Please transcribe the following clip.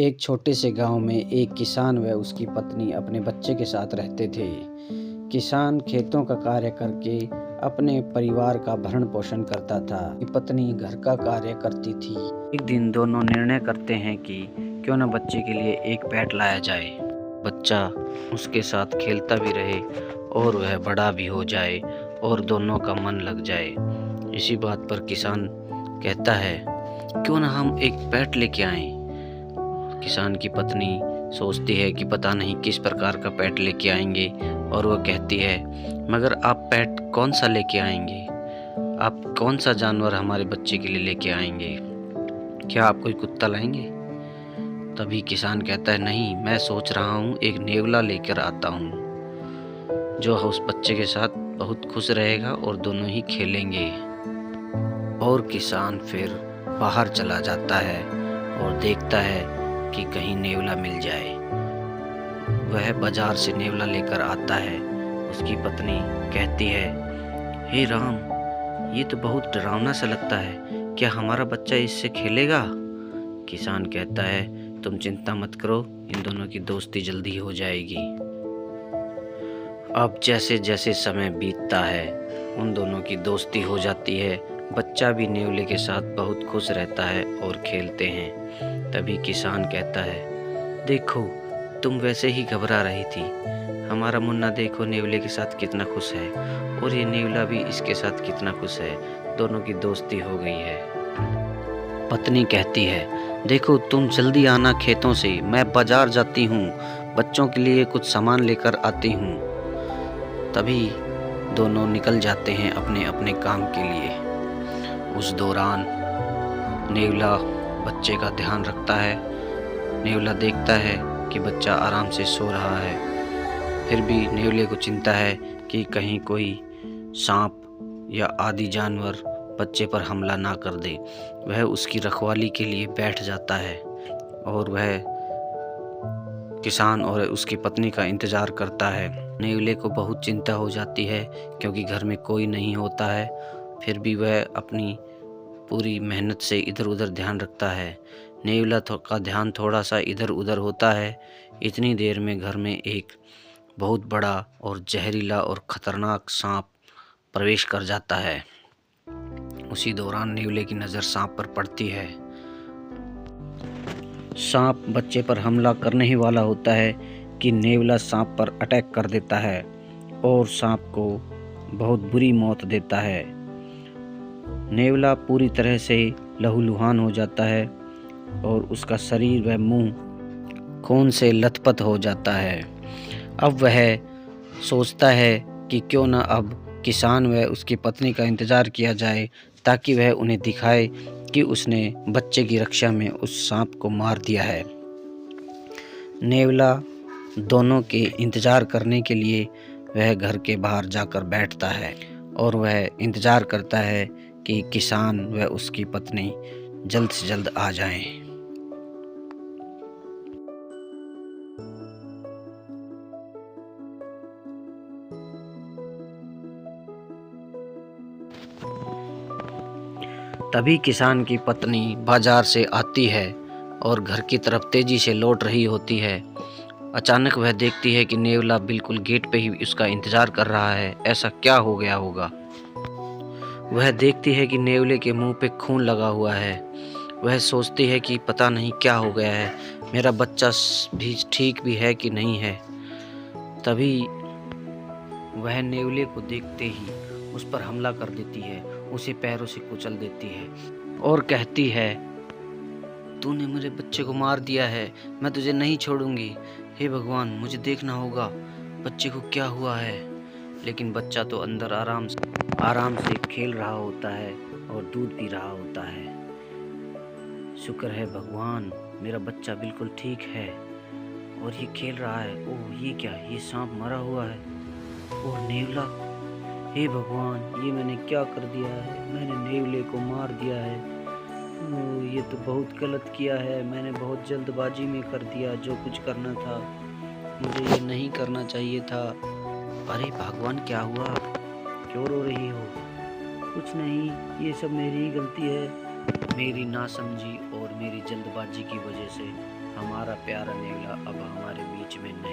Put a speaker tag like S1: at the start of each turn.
S1: एक छोटे से गांव में एक किसान व उसकी पत्नी अपने बच्चे के साथ रहते थे। किसान खेतों का कार्य करके अपने परिवार का भरण पोषण करता था। पत्नी घर का कार्य करती थी। एक दिन दोनों निर्णय करते हैं कि क्यों न बच्चे के लिए एक पेट लाया जाए। बच्चा उसके साथ खेलता भी रहे और वह बड़ा भी हो जाए और दोनों का मन लग जाए। इसी बात पर किसान कहता है, क्यों न हम एक पेट लेके आएं। किसान की पत्नी सोचती है कि पता नहीं किस प्रकार का पेट लेके आएंगे और वह कहती है, मगर आप पेट कौन सा लेके आएंगे? आप कौन सा जानवर हमारे बच्चे के लिए लेके आएंगे? क्या आप कोई कुत्ता लाएंगे? तभी किसान कहता है, नहीं, मैं सोच रहा हूँ एक नेवला लेकर आता हूँ जो उस बच्चे के साथ बहुत खुश रहेगा और दोनों ही खेलेंगे। और किसान फिर बाहर चला जाता है और देखता है कि कहीं नेवला मिल जाए। वह बाजार से नेवला लेकर आता है। उसकी पत्नी कहती है, हे राम, ये तो बहुत डरावना सा लगता है, क्या हमारा बच्चा इससे खेलेगा? किसान कहता है, तुम चिंता मत करो, इन दोनों की दोस्ती जल्दी हो जाएगी। अब जैसे जैसे समय बीतता है उन दोनों की दोस्ती हो जाती है। बच्चा भी नेवले के साथ बहुत खुश रहता है और खेलते हैं। तभी किसान कहता है, देखो, तुम वैसे ही घबरा रही थी, हमारा मुन्ना देखो नेवले के साथ कितना खुश है और ये नेवला भी इसके साथ कितना खुश है। दोनों की दोस्ती हो गई है। पत्नी कहती है, देखो, तुम जल्दी आना खेतों से, मैं बाजार जाती हूँ, बच्चों के लिए कुछ सामान लेकर आती हूँ। तभी दोनों निकल जाते हैं अपने अपने काम के लिए। उस दौरान नेवला बच्चे का ध्यान रखता है। नेवला देखता है कि बच्चा आराम से सो रहा है। फिर भी नेवले को चिंता है कि कहीं कोई सांप या आदि जानवर बच्चे पर हमला ना कर दे। वह उसकी रखवाली के लिए बैठ जाता है और वह किसान और उसकी पत्नी का इंतजार करता है। नेवले को बहुत चिंता हो जाती है क्योंकि घर में कोई नहीं होता है। फिर भी वह अपनी पूरी मेहनत से इधर उधर ध्यान रखता है। नेवला का ध्यान थोड़ा सा इधर उधर होता है। इतनी देर में घर में एक बहुत बड़ा और जहरीला और खतरनाक सांप प्रवेश कर जाता है। उसी दौरान नेवले की नज़र सांप पर पड़ती है। सांप बच्चे पर हमला करने ही वाला होता है कि नेवला सांप पर अटैक कर देता है और सांप को बहुत बुरी मौत देता है। नेवला पूरी तरह से लहूलुहान हो जाता है और उसका शरीर व मुंह खून से लथपथ हो जाता है। अब वह सोचता है कि क्यों न अब किसान व उसकी पत्नी का इंतज़ार किया जाए ताकि वह उन्हें दिखाए कि उसने बच्चे की रक्षा में उस सांप को मार दिया है। नेवला दोनों के इंतज़ार करने के लिए वह घर के बाहर जाकर बैठता है और वह इंतज़ार करता है कि किसान व उसकी पत्नी जल्द से जल्द आ जाएं। तभी किसान की पत्नी बाजार से आती है और घर की तरफ तेजी से लौट रही होती है। अचानक वह देखती है कि नेवला बिल्कुल गेट पे ही उसका इंतजार कर रहा है। ऐसा क्या हो गया होगा? वह देखती है कि नेवले के मुंह पे खून लगा हुआ है। वह सोचती है कि पता नहीं क्या हो गया है, मेरा बच्चा भी ठीक भी है कि नहीं है। तभी वह नेवले को देखते ही उस पर हमला कर देती है, उसे पैरों से कुचल देती है और कहती है, तूने मेरे बच्चे को मार दिया है, मैं तुझे नहीं छोड़ूंगी। हे भगवान, मुझे देखना होगा बच्चे को क्या हुआ है। लेकिन बच्चा तो अंदर आराम से खेल रहा होता है और दूध पी रहा होता है। शुक्र है भगवान, मेरा बच्चा बिल्कुल ठीक है और ये खेल रहा है। ओह, ये क्या, ये सांप मरा हुआ है। ओह नेवला, हे भगवान, ये मैंने क्या कर दिया है? मैंने नेवले को मार दिया है। ये तो बहुत गलत किया है, मैंने बहुत जल्दबाजी में कर दिया जो कुछ करना था। मुझे ये नहीं करना चाहिए था। अरे भगवान, क्या हुआ? क्यों रो रही हो? कुछ नहीं, ये सब मेरी ही गलती है। मेरी नासमझी और मेरी जल्दबाजी की वजह से हमारा प्यारा नेवला अब हमारे बीच में नहीं।